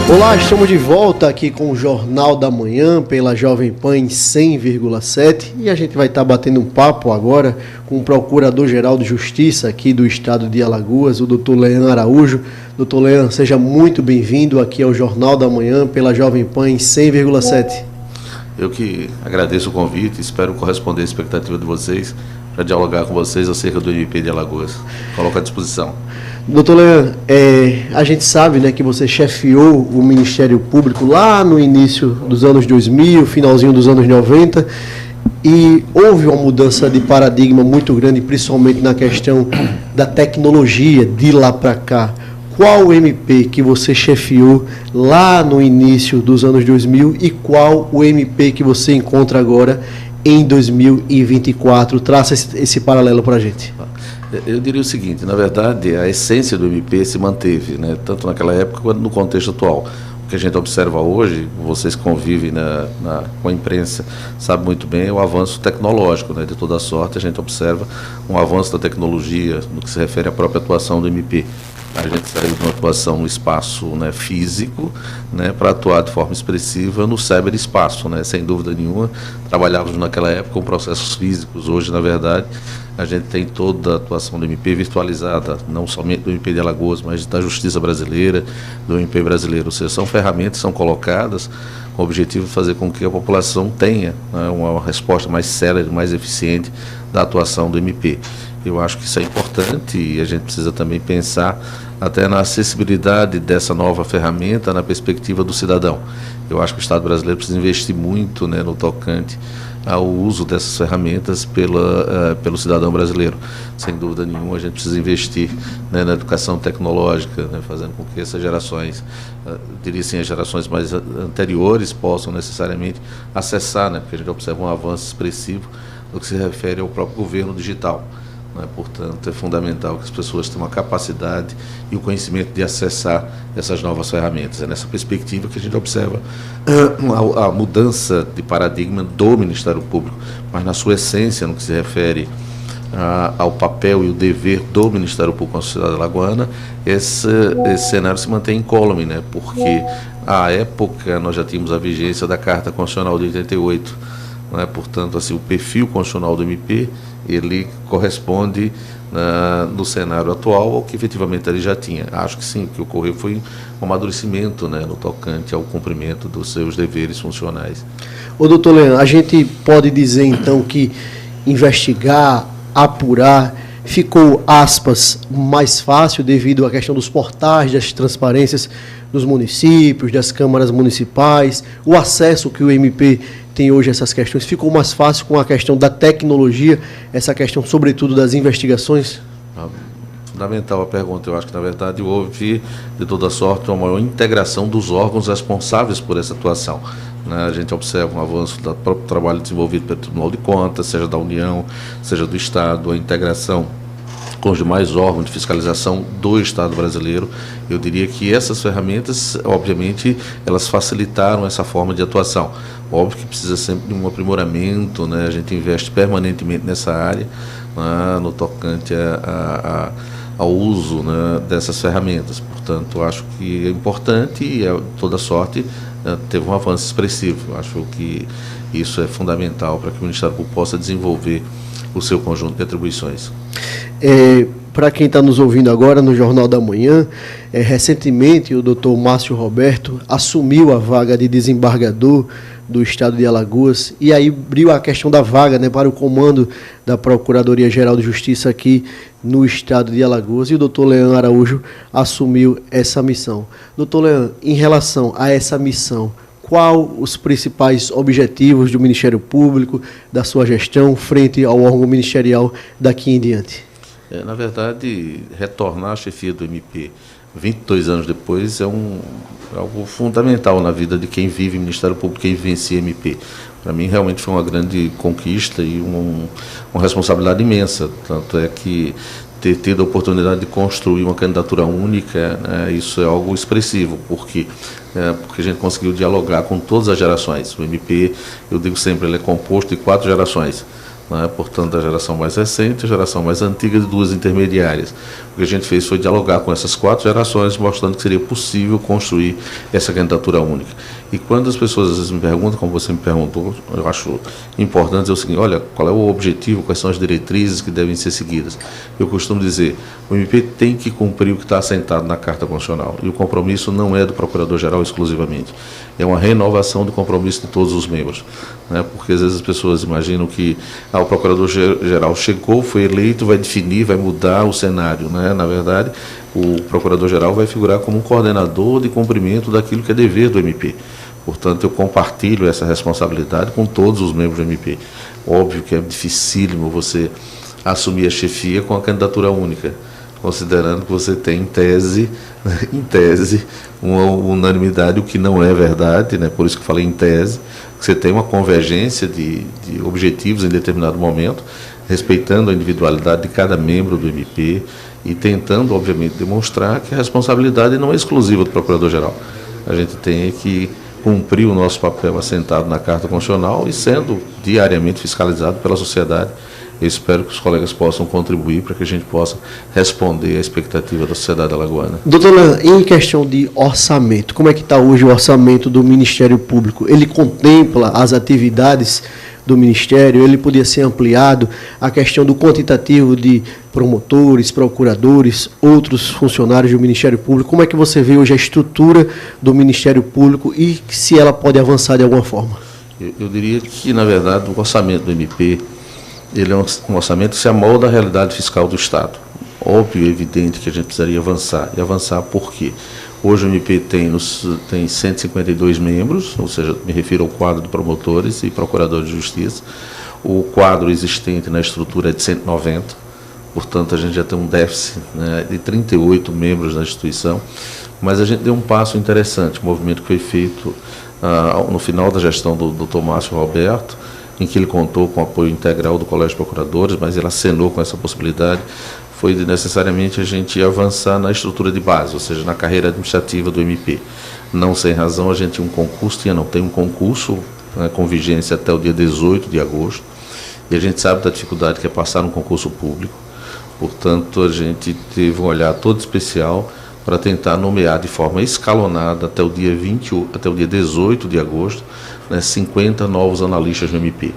Olá, estamos de volta aqui com o Jornal da Manhã pela Jovem Pan em 100,7 e a gente vai estar batendo um papo agora com o Procurador-Geral de Justiça aqui do Estado de Alagoas, o Dr. Leandro Araújo. Dr. Leandro, seja muito bem-vindo aqui ao Jornal da Manhã pela Jovem Pan em 100,7. Eu que agradeço o convite, espero corresponder à expectativa de vocês para dialogar com vocês acerca do MP de Alagoas. Coloco à disposição. Doutor Leandro, a gente sabe, né, que você chefiou o Ministério Público lá no início dos anos 2000, finalzinho dos anos 90, e houve uma mudança de paradigma muito grande, principalmente na questão da tecnologia de lá para cá. Qual o MP que você chefiou lá no início dos anos 2000 e qual o MP que você encontra agora em 2024? Traça esse paralelo para a gente. Eu diria o seguinte, na verdade, a essência do MP se manteve, né, tanto naquela época quanto no contexto atual. O que a gente observa hoje, vocês convivem com a imprensa, sabem muito bem, é o avanço tecnológico, né, de toda sorte. A gente observa um avanço da tecnologia no que se refere à própria atuação do MP. A gente saiu de uma atuação no espaço, né, físico, né, para atuar de forma expressiva no cyberespaço, né, sem dúvida nenhuma. Trabalhávamos naquela época com processos físicos. Hoje, na verdade, a gente tem toda a atuação do MP virtualizada, não somente do MP de Alagoas, mas da Justiça Brasileira, do MP brasileiro. Ou seja, são ferramentas que são colocadas com o objetivo de fazer com que a população tenha, né, uma resposta mais célere, mais eficiente da atuação do MP. Eu acho que isso é importante e a gente precisa também pensar até na acessibilidade dessa nova ferramenta na perspectiva do cidadão. Eu acho que o Estado brasileiro precisa investir muito, né, no tocante ao uso dessas ferramentas pelo cidadão brasileiro. Sem dúvida nenhuma, a gente precisa investir, né, na educação tecnológica, né, fazendo com que essas gerações, diria assim, as gerações mais anteriores possam necessariamente acessar, né, porque a gente observa um avanço expressivo no que se refere ao próprio governo digital. Portanto, é fundamental que as pessoas tenham a capacidade e o conhecimento de acessar essas novas ferramentas. É nessa perspectiva que a gente observa a mudança de paradigma do Ministério Público, mas na sua essência, no que se refere ao papel e o dever do Ministério Público na sociedade alagoana, esse cenário se mantém incólume, né? Porque à época nós já tínhamos a vigência da Carta Constitucional de 88, né? Portanto, assim, o perfil constitucional do MP ele corresponde no cenário atual ao que efetivamente ele já tinha. Acho que sim, o que ocorreu foi um amadurecimento, né, no tocante ao cumprimento dos seus deveres funcionais. Ô, doutor Leandro, a gente pode dizer então que investigar, apurar, ficou, aspas, mais fácil devido à questão dos portais, das transparências dos municípios, das câmaras municipais, o acesso que o MP tem hoje a essas questões, ficou mais fácil com a questão da tecnologia, essa questão sobretudo das investigações? Fundamental a pergunta. Eu acho que na verdade houve de toda sorte uma maior integração dos órgãos responsáveis por essa atuação. A gente observa um avanço do próprio trabalho desenvolvido pelo Tribunal de Contas, seja da União, seja do Estado, a integração com os demais órgãos de fiscalização do Estado brasileiro. Eu diria que essas ferramentas, obviamente, elas facilitaram essa forma de atuação. Óbvio que precisa sempre de um aprimoramento, né? A gente investe permanentemente nessa área, né, no tocante ao uso, né, dessas ferramentas. Portanto, acho que é importante e, toda sorte, teve um avanço expressivo. Acho que isso é fundamental para que o Ministério Público possa desenvolver o seu conjunto de atribuições. Para quem está nos ouvindo agora no Jornal da Manhã, recentemente o doutor Márcio Roberto assumiu a vaga de desembargador do Estado de Alagoas e aí abriu a questão da vaga, né, para o comando da Procuradoria-Geral de Justiça aqui no Estado de Alagoas, e o doutor Leandro Araújo assumiu essa missão. Doutor Leandro, em relação a essa missão, qual os principais objetivos do Ministério Público, da sua gestão, frente ao órgão ministerial daqui em diante? Na verdade, retornar à chefia do MP 22 anos depois é algo fundamental na vida de quem vive Ministério Público, quem vivencia MP. Para mim, realmente foi uma grande conquista e uma responsabilidade imensa. Tanto é que ter tido a oportunidade de construir uma candidatura única, né, isso é algo expressivo, porque a gente conseguiu dialogar com todas as gerações. O MP, eu digo sempre, ele é composto de 4 gerações. né? Portanto, a geração mais recente, a geração mais antiga de duas intermediárias. O que a gente fez foi dialogar com essas 4 gerações, mostrando que seria possível construir essa candidatura única. E quando as pessoas às vezes me perguntam, como você me perguntou, eu acho importante dizer o seguinte: olha, qual é o objetivo, quais são as diretrizes que devem ser seguidas? Eu costumo dizer, o MP tem que cumprir o que está assentado na Carta Constitucional, e o compromisso não é do Procurador-Geral exclusivamente, é uma renovação do compromisso de todos os membros, né? Porque às vezes as pessoas imaginam que o Procurador-Geral chegou, foi eleito, vai definir, vai mudar o cenário, né? Na verdade, o Procurador-Geral vai figurar como um coordenador de cumprimento daquilo que é dever do MP. Portanto, eu compartilho essa responsabilidade com todos os membros do MP. Óbvio que é dificílimo você assumir a chefia com a candidatura única, considerando que você tem, em tese, uma unanimidade, o que não é verdade, né? Por isso que eu falei em tese, que você tem uma convergência de objetivos em determinado momento, respeitando a individualidade de cada membro do MP e tentando, obviamente, demonstrar que a responsabilidade não é exclusiva do Procurador-Geral. A gente tem que cumprir o nosso papel assentado na Carta Constitucional e sendo diariamente fiscalizado pela sociedade. Eu espero que os colegas possam contribuir para que a gente possa responder à expectativa da sociedade alagoana. Doutora, em questão de orçamento, como é que está hoje o orçamento do Ministério Público? Ele contempla as atividades do Ministério? Ele podia ser ampliado? A questão do quantitativo de promotores, procuradores, outros funcionários do Ministério Público, como é que você vê hoje a estrutura do Ministério Público e se ela pode avançar de alguma forma? Eu diria que, na verdade, o orçamento do MP ele é um orçamento que se amolda à realidade fiscal do Estado. Óbvio e evidente que a gente precisaria avançar. E avançar por quê? Hoje o MP tem 152 membros, ou seja, me refiro ao quadro de promotores e procuradores de justiça. O quadro existente na estrutura é de 190, portanto a gente já tem um déficit, né, de 38 membros na instituição, mas a gente deu um passo interessante, um movimento que foi feito no final da gestão do Dr. Márcio Roberto, em que ele contou com o apoio integral do Colégio de Procuradores, mas ele acenou com essa possibilidade, foi de necessariamente a gente avançar na estrutura de base, ou seja, na carreira administrativa do MP. Não sem razão, a gente tem um concurso, né, com vigência até o dia 18 de agosto, e a gente sabe da dificuldade que é passar um concurso público. Portanto, a gente teve um olhar todo especial para tentar nomear de forma escalonada até o dia 18 de agosto, né, 50 novos analistas do MP.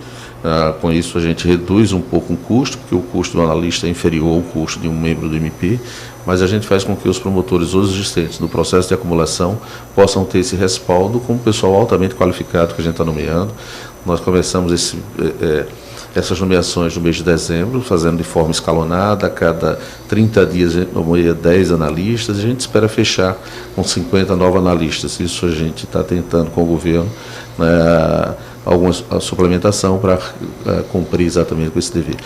Com isso, a gente reduz um pouco o custo, porque o custo do analista é inferior ao custo de um membro do MP, mas a gente faz com que os promotores hoje existentes no processo de acumulação possam ter esse respaldo com o pessoal altamente qualificado que a gente está nomeando. Nós começamos essas nomeações no mês de dezembro, fazendo de forma escalonada, a cada 30 dias a gente nomeia 10 analistas, e a gente espera fechar com 50 novos analistas. Isso a gente está tentando com o governo, né, alguma suplementação para cumprir exatamente com esse dever.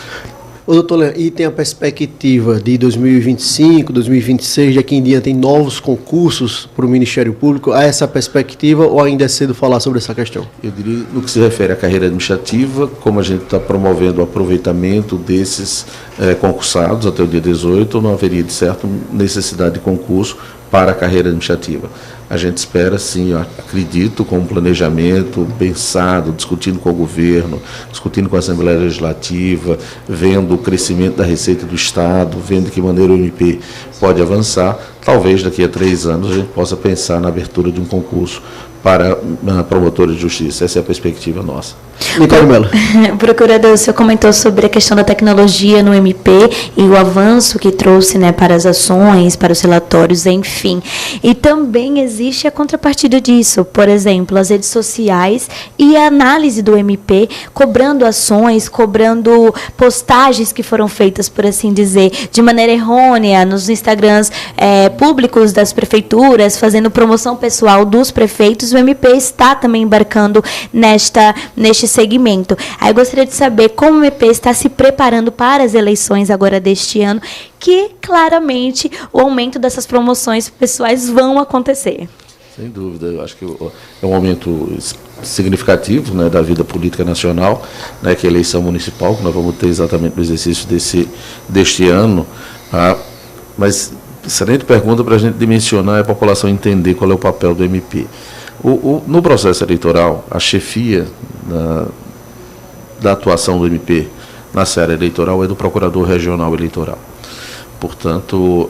Ô, doutor Leandro, e tem a perspectiva de 2025, 2026, de aqui em diante tem novos concursos para o Ministério Público? Há essa perspectiva ou ainda é cedo falar sobre essa questão? Eu diria, no que se refere à carreira administrativa, como a gente está promovendo o aproveitamento desses concursados até o dia 18, não haveria, de certo, necessidade de concurso para a carreira administrativa. A gente espera, sim, eu acredito, com um planejamento pensado, discutindo com o governo, discutindo com a Assembleia Legislativa, vendo o crescimento da receita do Estado, vendo de que maneira o MP pode avançar. Talvez daqui a 3 anos a gente possa pensar na abertura de um concurso para promotores de justiça. Essa é a perspectiva nossa. Nicole Mello. Procurador, o senhor comentou sobre a questão da tecnologia no MP e o avanço que trouxe, né, para as ações, para os relatórios, enfim. E também existe a contrapartida disso, por exemplo, as redes sociais e a análise do MP, cobrando ações, cobrando postagens que foram feitas, por assim dizer, de maneira errônea nos Instagrams públicos das prefeituras, fazendo promoção pessoal dos prefeitos. O MP está também embarcando neste segmento. Aí eu gostaria de saber como o MP está se preparando para as eleições agora deste ano, que claramente o aumento dessas promoções pessoais vão acontecer. Sem dúvida, eu acho que é um momento significativo, né, da vida política nacional, né, que é a eleição municipal, que nós vamos ter exatamente no exercício deste ano. Mas excelente pergunta para a gente dimensionar e a população entender qual é o papel do MP. No processo eleitoral, a chefia da atuação do MP na seara eleitoral é do Procurador Regional Eleitoral. Portanto,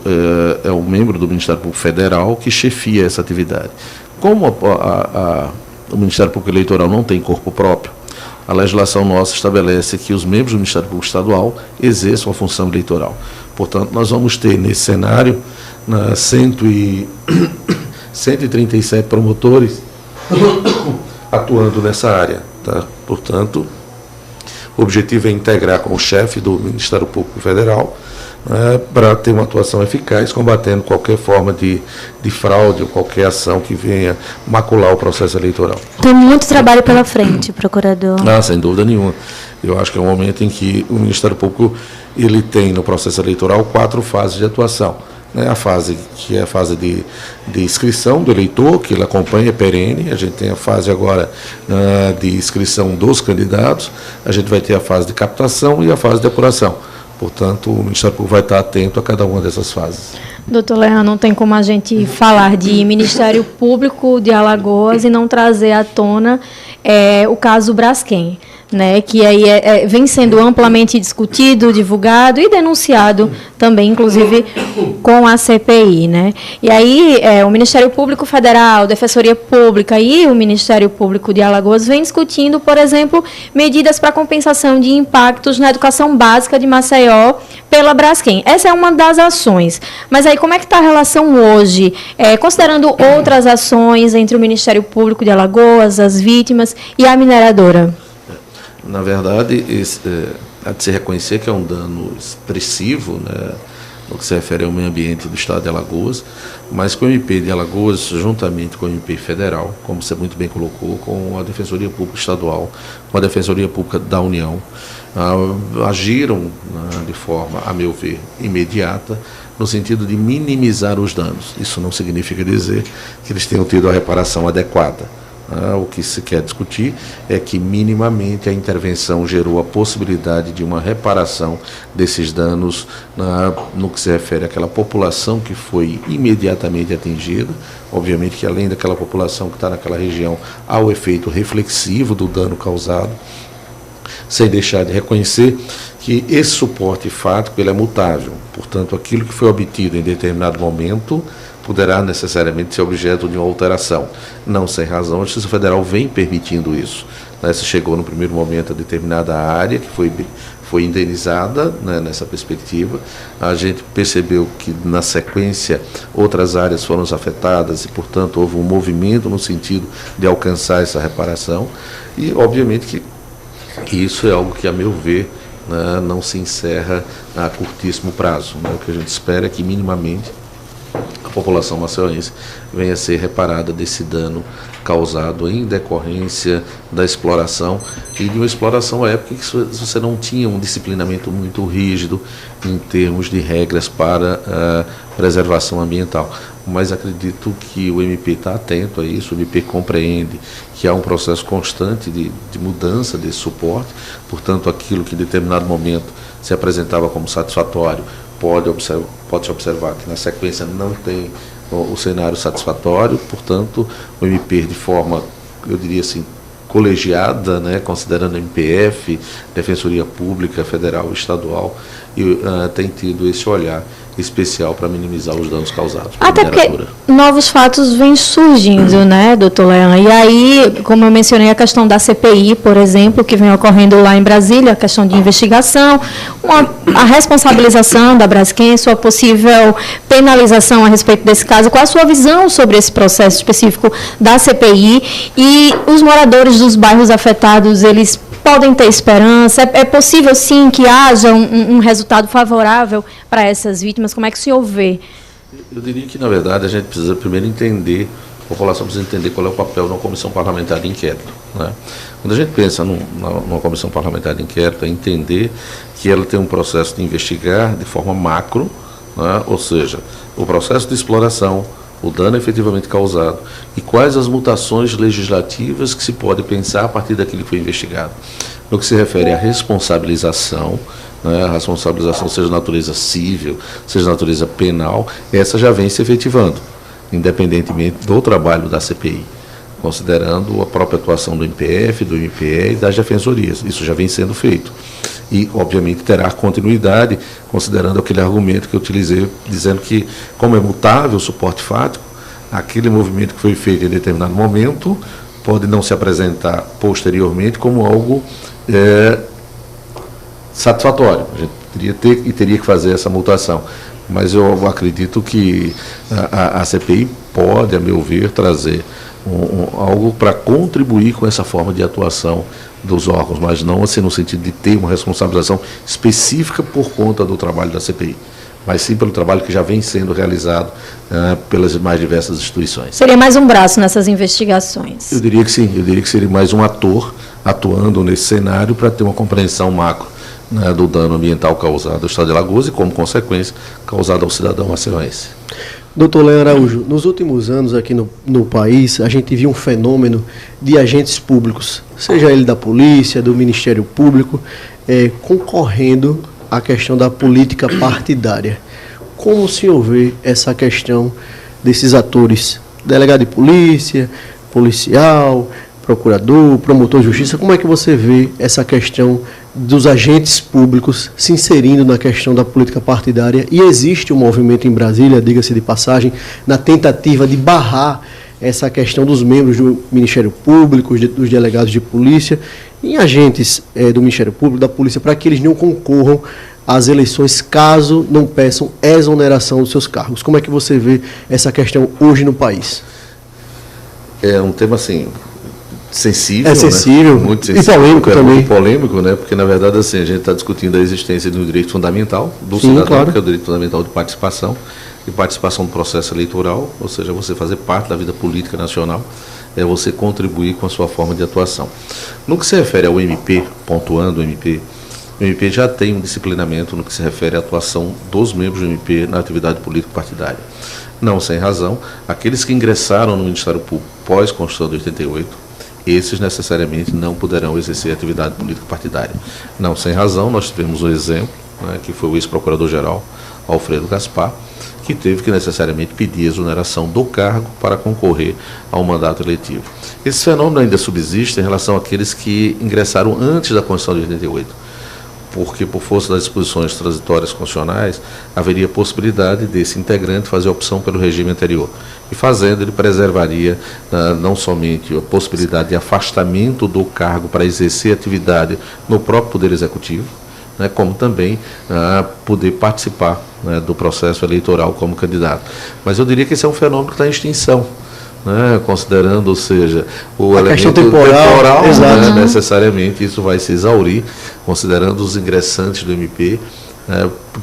é um membro do Ministério Público Federal que chefia essa atividade. Como o Ministério Público Eleitoral não tem corpo próprio, a legislação nossa estabelece que os membros do Ministério Público Estadual exerçam a função eleitoral. Portanto, nós vamos ter nesse cenário 137 promotores atuando nessa área. Tá? Portanto, o objetivo é integrar com o chefe do Ministério Público Federal, para ter uma atuação eficaz, combatendo qualquer forma de fraude ou qualquer ação que venha macular o processo eleitoral. Tem muito trabalho pela frente, procurador. Sem dúvida nenhuma. Eu acho que é um momento em que o Ministério Público ele tem no processo eleitoral 4 fases de atuação. A fase que é a fase de inscrição do eleitor, que ele acompanha, é perene. A gente tem a fase agora de inscrição dos candidatos, a gente vai ter a fase de captação e a fase de apuração. Portanto, o Ministério Público vai estar atento a cada uma dessas fases. Doutor Leandro, não tem como a gente falar de Ministério Público de Alagoas e não trazer à tona o caso Braskem, né, que aí vem sendo amplamente discutido, divulgado e denunciado também, inclusive, com a CPI. Né? E aí o Ministério Público Federal, Defensoria Pública e o Ministério Público de Alagoas vem discutindo, por exemplo, medidas para compensação de impactos na educação básica de Maceió pela Braskem. Essa é uma das ações. Mas aí como é que está a relação hoje, considerando outras ações entre o Ministério Público de Alagoas, as vítimas e a mineradora? Na verdade, há de se reconhecer que é um dano expressivo, né, no que se refere ao meio ambiente do Estado de Alagoas, mas com o MP de Alagoas, juntamente com o MP federal, como você muito bem colocou, com a Defensoria Pública Estadual, com a Defensoria Pública da União, agiram de forma, a meu ver, imediata, no sentido de minimizar os danos. Isso não significa dizer que eles tenham tido a reparação adequada. O que se quer discutir é que minimamente a intervenção gerou a possibilidade de uma reparação desses danos no que se refere àquela população que foi imediatamente atingida. Obviamente que além daquela população que está naquela região, há o efeito reflexivo do dano causado, sem deixar de reconhecer que esse suporte fático ele é mutável. Portanto, aquilo que foi obtido em determinado momento poderá necessariamente ser objeto de uma alteração. Não sem razão, a Justiça Federal vem permitindo isso. Se chegou no primeiro momento a determinada área que foi indenizada, né, nessa perspectiva. A gente percebeu que, na sequência, outras áreas foram afetadas e, portanto, houve um movimento no sentido de alcançar essa reparação. E, obviamente, que isso é algo que, a meu ver, né, não se encerra a curtíssimo prazo. Né? O que a gente espera é que, minimamente, a população maceioense venha a ser reparada desse dano causado em decorrência da exploração e de uma exploração à época que você não tinha um disciplinamento muito rígido em termos de regras para a preservação ambiental. Mas acredito que o MP está atento a isso, o MP compreende que há um processo constante de mudança desse suporte, portanto, aquilo que em determinado momento se apresentava como satisfatório, pode-se observar que na sequência não tem o cenário satisfatório, portanto, o MP de forma, eu diria assim, colegiada, né, considerando MPF, Defensoria Pública, Federal e Estadual, tem tido esse olhar especial para minimizar os danos causados pela mineratura. Até porque novos fatos vêm surgindo, né, doutor Leandro? E aí, como eu mencionei, a questão da CPI, por exemplo, que vem ocorrendo lá em Brasília, a questão de investigação, a responsabilização da Braskem, sua possível penalização a respeito desse caso. Qual a sua visão sobre esse processo específico da CPI? E os moradores dos bairros afetados, eles podem ter esperança? É possível, sim, que haja um resultado favorável para essas vítimas? Como é que o senhor vê? Eu diria que, na verdade, a gente precisa primeiro entender, a população precisa entender qual é o papel de uma comissão parlamentar de inquérito. Né? Quando a gente pensa numa comissão parlamentar de inquérito, é entender que ela tem um processo de investigar de forma macro, né? Ou seja, o processo de exploração, o dano efetivamente causado e quais as mutações legislativas que se pode pensar a partir daquilo que foi investigado. No que se refere à responsabilização, né, a responsabilização seja de natureza civil, seja de natureza penal, essa já vem se efetivando, independentemente do trabalho da CPI, considerando a própria atuação do MPF, do MPE e das defensorias. Isso já vem sendo feito. e, obviamente, terá continuidade, considerando aquele argumento que eu utilizei, dizendo que, como é mutável o suporte fático, aquele movimento que foi feito em determinado momento pode não se apresentar posteriormente como algo satisfatório. A gente teria que fazer essa mutação. Mas eu acredito que a CPI pode, a meu ver, trazer algo para contribuir com essa forma de atuação dos órgãos, mas não assim no sentido de ter uma responsabilização específica por conta do trabalho da CPI, mas sim pelo trabalho que já vem sendo realizado pelas mais diversas instituições. Seria mais um braço nessas investigações? Eu diria que sim, eu diria que seria mais um ator atuando nesse cenário para ter uma compreensão macro, né, do dano ambiental causado ao estado de Alagoas e, como consequência, causado ao cidadão maceioense. Doutor Leão Araújo, nos últimos anos aqui no país, a gente viu um fenômeno de agentes públicos, seja ele da polícia, do Ministério Público, concorrendo à questão da política partidária. Como o senhor vê essa questão desses atores, delegado de polícia, policial, procurador, promotor de justiça, como é que você vê essa questão dos agentes públicos se inserindo na questão da política partidária? E existe um movimento em Brasília, diga-se de passagem, na tentativa de barrar essa questão dos membros do Ministério Público, dos delegados de polícia, em agentes do Ministério Público, da polícia, para que eles não concorram às eleições caso não peçam exoneração dos seus cargos. Como é que você vê essa questão hoje no país? É um tema, assim, sensível, sensível, né? Muito sensível, e polêmico também. Muito polêmico, né? Porque, na verdade, assim, a gente está discutindo a existência de um direito fundamental do Sim, cidadão, claro, que é o direito fundamental de participação no processo eleitoral, ou seja, você fazer parte da vida política nacional, é você contribuir com a sua forma de atuação. No que se refere ao MP, pontuando o MP já tem um disciplinamento no que se refere à atuação dos membros do MP na atividade político-partidária. Não sem razão, aqueles que ingressaram no Ministério Público pós-Constituição de 88, esses necessariamente não poderão exercer atividade político-partidária. Não sem razão, nós tivemos um exemplo, né, que foi o ex-procurador-geral Alfredo Gaspar, que teve que necessariamente pedir exoneração do cargo para concorrer ao mandato eletivo. Esse fenômeno ainda subsiste em relação àqueles que ingressaram antes da Constituição de 88, porque, por força das disposições transitórias constitucionais, haveria possibilidade desse integrante fazer opção pelo regime anterior. E fazendo, ele preservaria não somente a possibilidade de afastamento do cargo para exercer atividade no próprio Poder Executivo, né, como também poder participar, né, do processo eleitoral como candidato. Mas eu diria que esse é um fenômeno que está em extinção, né, considerando, ou seja, o elemento temporal, né, necessariamente isso vai se exaurir, considerando os ingressantes do MP,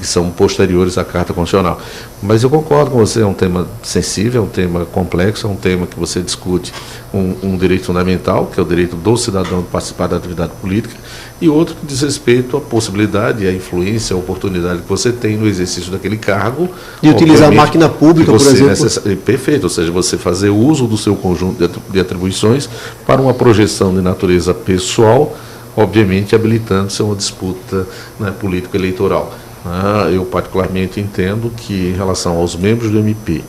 que são posteriores à Carta Constitucional. Mas eu concordo com você, é um tema sensível, é um tema complexo, é um tema que você discute um direito fundamental, que é o direito do cidadão de participar da atividade política, e outro que diz respeito à possibilidade, à influência, à oportunidade que você tem no exercício daquele cargo. De utilizar a máquina pública, por exemplo. Perfeito, ou seja, você fazer uso do seu conjunto de atribuições para uma projeção de natureza pessoal, obviamente habilitando-se a uma disputa, né, político-eleitoral. Eu particularmente entendo que, em relação aos membros do MP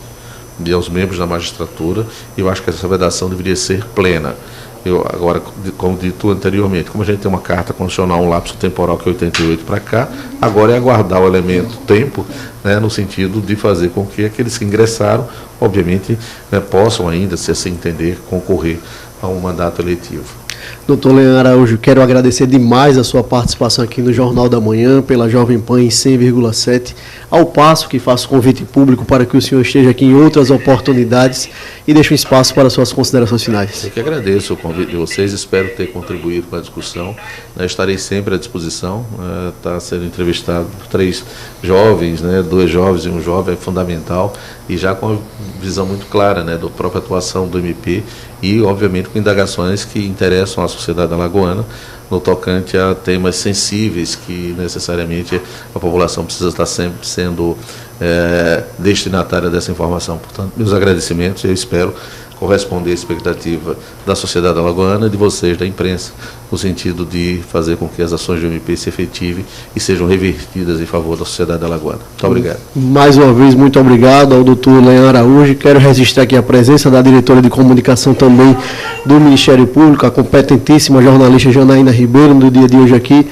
e aos membros da magistratura, eu acho que essa vedação deveria ser plena. Agora, como dito anteriormente, como a gente tem uma carta constitucional, um lapso temporal que é 88 para cá, agora é aguardar o elemento tempo, né, no sentido de fazer com que aqueles que ingressaram, obviamente, né, possam ainda, se assim entender, concorrer a um mandato eletivo. Doutor Leão Araújo, quero agradecer demais a sua participação aqui no Jornal da Manhã, pela Jovem Pan em 100,7, ao passo que faço convite público para que o senhor esteja aqui em outras oportunidades e deixe um espaço para suas considerações finais. Eu que agradeço o convite de vocês, espero ter contribuído com a discussão, estarei sempre à disposição, está sendo entrevistado por 3 jovens, 2 jovens e um jovem, é fundamental, e já com uma visão muito clara, né, da própria atuação do MP e, obviamente, com indagações que interessam à sociedade alagoana no tocante a temas sensíveis que necessariamente a população precisa estar sempre sendo destinatária dessa informação. Portanto, meus agradecimentos, eu espero corresponder à expectativa da sociedade alagoana e de vocês, da imprensa, no sentido de fazer com que as ações do MP se efetivem e sejam revertidas em favor da sociedade alagoana. Muito obrigado. Mais uma vez, muito obrigado ao doutor Leão Araújo. Quero registrar aqui a presença da diretora de comunicação também do Ministério Público, a competentíssima jornalista Janaína Ribeiro, no dia de hoje aqui,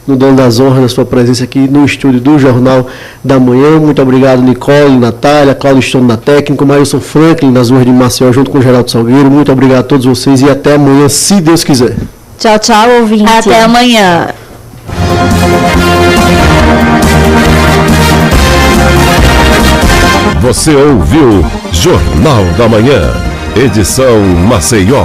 no Dono das Honras, da sua presença aqui no estúdio do Jornal da Manhã. Muito obrigado, Nicole, Natália, Cláudio Stone na técnica, Mailson Franklin nas ruas de Maceió, junto com o Geraldo Salgueiro. Muito obrigado a todos vocês e até amanhã, se Deus quiser. Tchau, tchau, ouvinte. Até amanhã. Você ouviu Jornal da Manhã, edição Maceió.